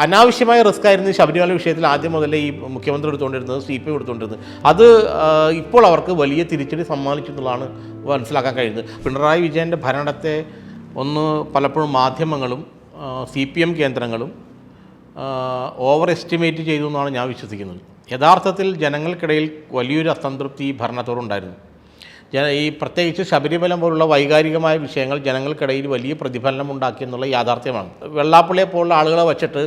അനാവശ്യമായ റിസ്ക് ആയിരുന്നു ശബരിമല വിഷയത്തിൽ ആദ്യം മുതലേ ഈ മുഖ്യമന്ത്രി എടുത്തുകൊണ്ടിരുന്നത്, CPM എടുത്തുകൊണ്ടിരുന്നത്. അത് ഇപ്പോൾ അവർക്ക് വലിയ തിരിച്ചടി സമ്മാനിച്ചു എന്നുള്ളതാണ് മനസ്സിലാക്കാൻ കഴിയുന്നത്. പിണറായി വിജയൻ്റെ ഭരണത്തെ പലപ്പോഴും മാധ്യമങ്ങളും CPM കേന്ദ്രങ്ങളും ഓവർ എസ്റ്റിമേറ്റ് ചെയ്തു എന്നാണ് ഞാൻ വിശ്വസിക്കുന്നത്. യഥാർത്ഥത്തിൽ ജനങ്ങൾക്കിടയിൽ വലിയൊരു അസംതൃപ്തി ഭരണത്തോടുണ്ടായിരുന്നു. ഈ പ്രത്യേകിച്ച് ശബരിമല പോലുള്ള വൈകാരികമായ വിഷയങ്ങൾ ജനങ്ങൾക്കിടയിൽ വലിയ പ്രതിഫലനം ഉണ്ടാക്കിയെന്നുള്ള യാഥാർത്ഥ്യമാണ്. വെള്ളാപ്പള്ളിയെ പോലുള്ള ആളുകളെ വച്ചിട്ട്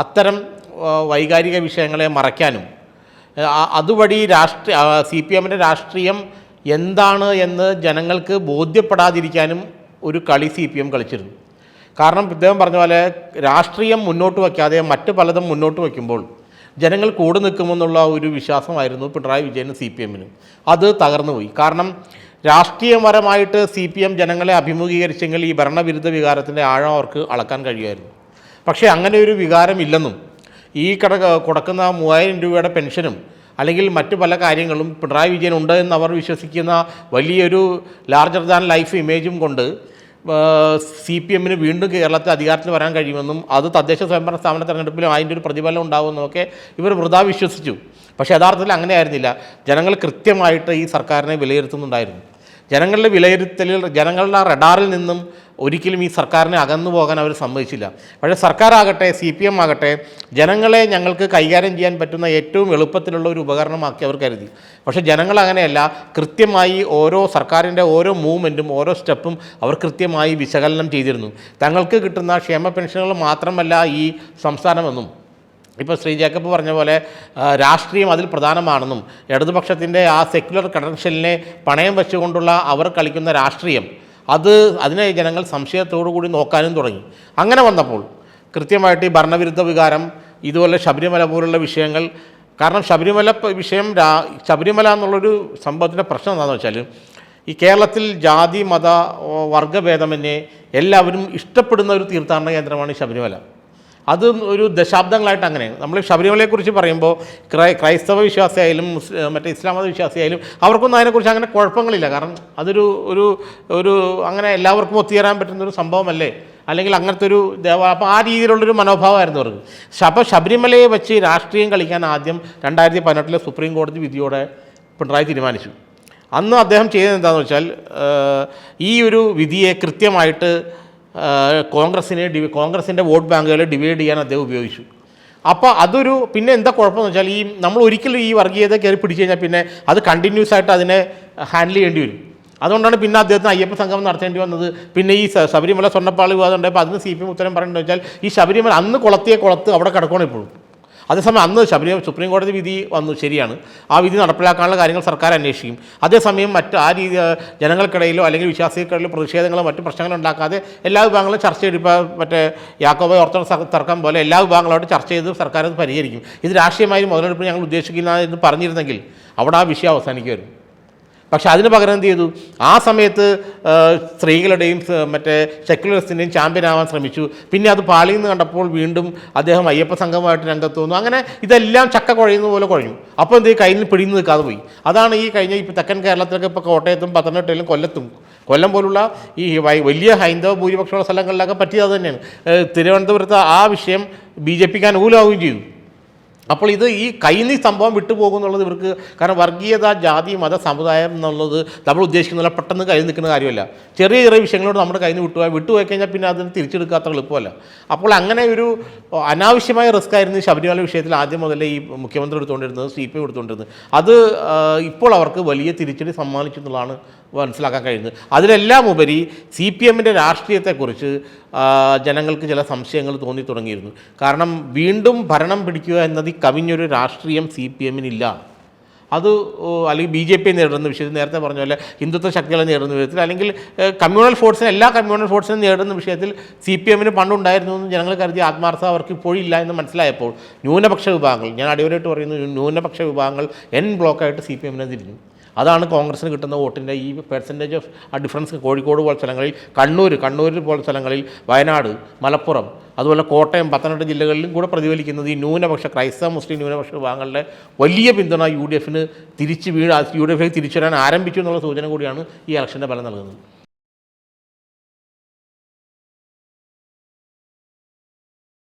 അത്തരം വൈകാരിക വിഷയങ്ങളെ മറയ്ക്കാനും അതുവഴി CPMൻ്റെ രാഷ്ട്രീയം എന്താണ് എന്ന് ജനങ്ങൾക്ക് ബോധ്യപ്പെടാതിരിക്കാനും ഒരു കളി CPM കളിച്ചിരുന്നു. കാരണം ഇദ്ദേഹം പറഞ്ഞ പോലെ രാഷ്ട്രീയം മുന്നോട്ട് വയ്ക്കാതെ മറ്റ് പലതും മുന്നോട്ട് വയ്ക്കുമ്പോൾ ജനങ്ങൾ കൂടെ നിൽക്കുമെന്നുള്ള ഒരു വിശ്വാസമായിരുന്നു പിണറായി വിജയനും CPMനും. അത് തകർന്നുപോയി. കാരണം രാഷ്ട്രീയപരമായിട്ട് CPM ജനങ്ങളെ അഭിമുഖീകരിച്ചെങ്കിൽ ഈ ഭരണവിരുദ്ധ വികാരത്തിൻ്റെ ആഴം അവർക്ക് അളക്കാൻ കഴിയുമായിരുന്നു. പക്ഷേ അങ്ങനെ ഒരു വികാരമില്ലെന്നും ഈ കൊടുക്കുന്ന 3000 രൂപയുടെ പെൻഷനും അല്ലെങ്കിൽ മറ്റു പല കാര്യങ്ങളും പിണറായി വിജയൻ ഉണ്ട് എന്ന് അവർ വിശ്വസിക്കുന്ന വലിയൊരു ലാർജർ ദാൻ ലൈഫ് ഇമേജും കൊണ്ട് CPMന് വീണ്ടും കേരളത്തിൽ അധികാരത്തിൽ വരാൻ കഴിയുമെന്നും അത് തദ്ദേശ സ്വയംഭരണ സ്ഥാപന തെരഞ്ഞെടുപ്പിലും അതിൻ്റെ ഒരു പ്രതിഫലനം ഉണ്ടാകുമെന്നൊക്കെ ഇവർ വൃഥാ വിശ്വസിച്ചു. പക്ഷേ യഥാർത്ഥത്തിൽ അങ്ങനെയായിരുന്നില്ല. ജനങ്ങൾ കൃത്യമായിട്ട് ഈ സർക്കാരിനെ വിലയിരുത്തുന്നുണ്ടായിരുന്നു. ജനങ്ങളുടെ വിലയിരുത്തലിൽ ജനങ്ങളുടെ റഡാറിൽ നിന്നും ഒരിക്കലും ഈ സർക്കാരിനെ അകന്നു പോകാൻ അവർ സമ്മതിച്ചില്ല. പക്ഷേ സർക്കാരാകട്ടെ CPM ആകട്ടെ ജനങ്ങളെ ഞങ്ങൾക്ക് കൈകാര്യം ചെയ്യാൻ പറ്റുന്ന ഏറ്റവും എളുപ്പത്തിലുള്ള ഒരു ഉപകരണമാക്കി അവർ കരുതി. പക്ഷേ ജനങ്ങൾ അങ്ങനെയല്ല. കൃത്യമായി ഓരോ സർക്കാരിൻ്റെ ഓരോ മൂവ്മെൻറ്റും ഓരോ സ്റ്റെപ്പും അവർ കൃത്യമായി വിശകലനം ചെയ്തിരുന്നു. തങ്ങൾക്ക് കിട്ടുന്ന ക്ഷേമ പെൻഷനുകൾ മാത്രമല്ല ഈ സംസ്ഥാനമെന്നും ഇപ്പോൾ ശ്രീ ജേക്കബ് പറഞ്ഞ പോലെ രാഷ്ട്രീയം അതിൽ പ്രധാനമാണെന്നും ഇടതുപക്ഷത്തിൻ്റെ ആ സെക്യുലർ ക്രെഡൻഷ്യലിനെ പണയം വെച്ചുകൊണ്ടുള്ള അവർ കളിക്കുന്ന രാഷ്ട്രീയം അതിനെ ജനങ്ങൾ സംശയത്തോടു കൂടി നോക്കാനും തുടങ്ങി. അങ്ങനെ വന്നപ്പോൾ കൃത്യമായിട്ട് ഈ ഭരണവിരുദ്ധ വികാരം ഇതുപോലെ ശബരിമല പോലുള്ള വിഷയങ്ങൾ, കാരണം ശബരിമല എന്നുള്ളൊരു സംഭവത്തിൻ്റെ പ്രശ്നം എന്താണെന്ന് വെച്ചാൽ ഈ കേരളത്തിൽ ജാതി മത വർഗ്ഗഭേദമന്യേ എല്ലാവരും ഇഷ്ടപ്പെടുന്ന ഒരു തീർത്ഥാടന കേന്ദ്രമാണ് ഈ ശബരിമല. അത് ഒരു ദശാബ്ദങ്ങളായിട്ട് അങ്ങനെയാണ്. നമ്മൾ ശബരിമലയെക്കുറിച്ച് പറയുമ്പോൾ ക്രൈസ്തവ വിശ്വാസിയായാലും മറ്റേ ഇസ്ലാം മത വിശ്വാസിയായാലും അവർക്കൊന്നും അതിനെക്കുറിച്ച് അങ്ങനെ കുഴപ്പങ്ങളില്ല. കാരണം അതൊരു അങ്ങനെ എല്ലാവർക്കും ഒത്തുചേരാൻ പറ്റുന്നൊരു സംഭവമല്ലേ, അല്ലെങ്കിൽ അങ്ങനത്തെ ഒരു അപ്പോൾ ആ രീതിയിലുള്ളൊരു മനോഭാവമായിരുന്നു അവർക്ക്. അപ്പോൾ ശബരിമലയെ വെച്ച് രാഷ്ട്രീയം കളിക്കാൻ ആദ്യം 2018 സുപ്രീം കോടതി വിധിയോടെ പിണറായി തീരുമാനിച്ചു. അന്ന് അദ്ദേഹം ചെയ്തത് എന്താണെന്ന് വെച്ചാൽ ഈ ഒരു വിധിയെ കൃത്യമായിട്ട് കോൺഗ്രസിൻ്റെ വോട്ട് ബാങ്കുകളെ ഡിവൈഡ് ചെയ്യാൻ അദ്ദേഹം ഉപയോഗിച്ചു. അപ്പോൾ പിന്നെ എന്താ കുഴപ്പമെന്ന് വെച്ചാൽ നമ്മൾ ഒരിക്കലും ഈ വർഗീയത കയറി പിടിച്ചു കഴിഞ്ഞാൽ പിന്നെ അത് കണ്ടിന്യൂസ് ആയിട്ട് അതിനെ ഹാൻഡിൽ ചെയ്യേണ്ടി വരും. അതുകൊണ്ടാണ് പിന്നെ അദ്ദേഹത്തിന് അയ്യപ്പ സംഗമം നടത്തേണ്ടി വന്നത്. പിന്നെ ഈ ശബരിമല സ്വർണ്ണപ്പാളി വിവാദം ഉണ്ടായപ്പോൾ അതിന് CPM ഉത്തരം പറയേണ്ടത് വെച്ചാൽ ഈ ശബരിമല അന്ന് കുളത്ത് അവിടെ കിടക്കണം ഇപ്പോഴും. അതേസമയം അന്ന് സുപ്രീം കോടതി വിധി വന്നു, ശരിയാണ്, ആ വിധി നടപ്പിലാക്കാനുള്ള കാര്യങ്ങൾ സർക്കാർ അന്വേഷിക്കും. അതേസമയം ആ രീതി ജനങ്ങൾക്കിടയിലോ അല്ലെങ്കിൽ വിശ്വാസികൾക്കിടയിലോ പ്രതിഷേധങ്ങളോ മറ്റു പ്രശ്നങ്ങളോ ഉണ്ടാക്കാതെ എല്ലാ വിഭാഗങ്ങളും ചർച്ച ചെയ്ത് ഇപ്പോൾ മറ്റേ യാക്കോബായ ഓർത്തഡോക്സ് തർക്കം പോലെ എല്ലാ വിഭാഗങ്ങളോട് ചർച്ച ചെയ്ത് സർക്കാർ അത് പരിഹരിക്കും. ഇത് രാഷ്ട്രീയമായി മുതലെടുപ്പ് ഞങ്ങൾ ഉദ്ദേശിക്കുന്ന എന്ന് പറഞ്ഞിരുന്നെങ്കിൽ അവിടെ ആ വിഷയം അവസാനിക്കുമായിരുന്നു. പക്ഷെ അതിന് പകരം എന്ത് ചെയ്തു? ആ സമയത്ത് സ്ത്രീകളുടെയും മറ്റേ സെക്യുലറിസ്റ്റിൻ്റെയും ചാമ്പ്യനാവാൻ ശ്രമിച്ചു. പിന്നെ അത് പാളിയിൽ നിന്ന് കണ്ടപ്പോൾ വീണ്ടും അദ്ദേഹം അയ്യപ്പ സംഘമായിട്ട് രംഗത്ത് വന്നു. അങ്ങനെ ഇതെല്ലാം ചക്ക കുഴയുന്ന പോലെ കുഴഞ്ഞു. അപ്പോൾ എന്ത് കയ്യിൽ നിന്ന് പിടിഞ്ഞു നിൽക്കാതെ പോയി. അതാണ് ഈ ഇപ്പോൾ തെക്കൻ കേരളത്തിലൊക്കെ ഇപ്പോൾ കോട്ടയത്തും പത്തനംതിട്ടയിലും കൊല്ലം പോലുള്ള ഈ വലിയ ഹൈന്ദവ ഭൂരിപക്ഷമുള്ള സ്ഥലങ്ങളിലൊക്കെ പറ്റിയത് തന്നെയാണ്. തിരുവനന്തപുരത്ത് ആ വിഷയം BJPക്ക് അനുകൂലമാവുകയും ചെയ്തു. അപ്പോൾ ഈ കയ്യിൽ സംഭവം വിട്ടുപോകുന്നുള്ളത് ഇവർക്ക്, കാരണം വർഗീയത, ജാതി, മത, സമുദായം എന്നുള്ളത് നമ്മൾ ഉദ്ദേശിക്കുന്നില്ല, പെട്ടെന്ന് കയ്യിൽ നിൽക്കുന്ന കാര്യമല്ല. ചെറിയ വിഷയങ്ങളോട് നമ്മുടെ കയ്യിൽ നിന്ന് വിട്ടുപോയി കഴിഞ്ഞാൽ പിന്നെ അതിന് തിരിച്ചെടുക്കാത്ത എളുപ്പമല്ല. അപ്പോൾ അങ്ങനെ ഒരു അനാവശ്യമായ റിസ്ക് ആയിരുന്നു ശബരിമല വിഷയത്തിൽ ആദ്യം മുതലേ ഈ മുഖ്യമന്ത്രി എടുത്തുകൊണ്ടിരുന്നത്, CPM എടുത്തുകൊണ്ടിരുന്നത്. അത് ഇപ്പോൾ അവർക്ക് വലിയ തിരിച്ചടി സമ്മാനിച്ചു എന്നുള്ളതാണ് മനസ്സിലാക്കാൻ കഴിയുന്നത്. അതിലെല്ലാം ഉപരി CPMൻ്റെ രാഷ്ട്രീയത്തെക്കുറിച്ച് ജനങ്ങൾക്ക് ചില സംശയങ്ങൾ തോന്നി തുടങ്ങിയിരുന്നു. കാരണം വീണ്ടും ഭരണം പിടിക്കുക എന്നത് കവിഞ്ഞൊരു രാഷ്ട്രീയം CPMനില്ല. അത് അല്ലെങ്കിൽ BJP നേരിടുന്ന വിഷയത്തിൽ നേരത്തെ പറഞ്ഞ പോലെ ഹിന്ദുത്വ ശക്തികളെ നേരിടുന്ന വിധത്തിൽ അല്ലെങ്കിൽ എല്ലാ കമ്മ്യൂണൽ ഫോഴ്സിനെ നേരിടുന്ന വിഷയത്തിൽ CPMന് പണ്ടുണ്ടായിരുന്നു എന്ന് ജനങ്ങൾ കരുതിയ ആത്മാർത്ഥത അവർക്ക് ഇപ്പോഴില്ല എന്ന് മനസ്സിലായപ്പോൾ ന്യൂനപക്ഷ വിഭാഗങ്ങൾ, ഞാൻ അടിവരായിട്ട് പറയുന്നു, ന്യൂനപക്ഷ വിഭാഗങ്ങൾ ബ്ലോക്കായിട്ട് CPMനെ തിരിഞ്ഞു. അതാണ് കോൺഗ്രസിന് കിട്ടുന്ന വോട്ടിൻ്റെ ഈ പെർസെൻറ്റേജ് ഓഫ് ആ ഡിഫറൻസ് കോഴിക്കോട് പോലുള്ള സ്ഥലങ്ങളിൽ, കണ്ണൂർ പോലുള്ള സ്ഥലങ്ങളിൽ, വയനാട്, മലപ്പുറം, അതുപോലെ കോട്ടയം, പത്തനംതിട്ട ജില്ലകളിലും കൂടെ പ്രതിഫലിക്കുന്നത് ഈ ക്രൈസ്തവ മുസ്ലിം ന്യൂനപക്ഷ വിഭാഗങ്ങളുടെ വലിയ പിന്തുണ UDFന് തിരിച്ചു വരാൻ ആരംഭിച്ചു എന്നുള്ള സൂചന കൂടിയാണ് ഈ ഇലക്ഷൻ്റെ ഫലം നൽകുന്നത്.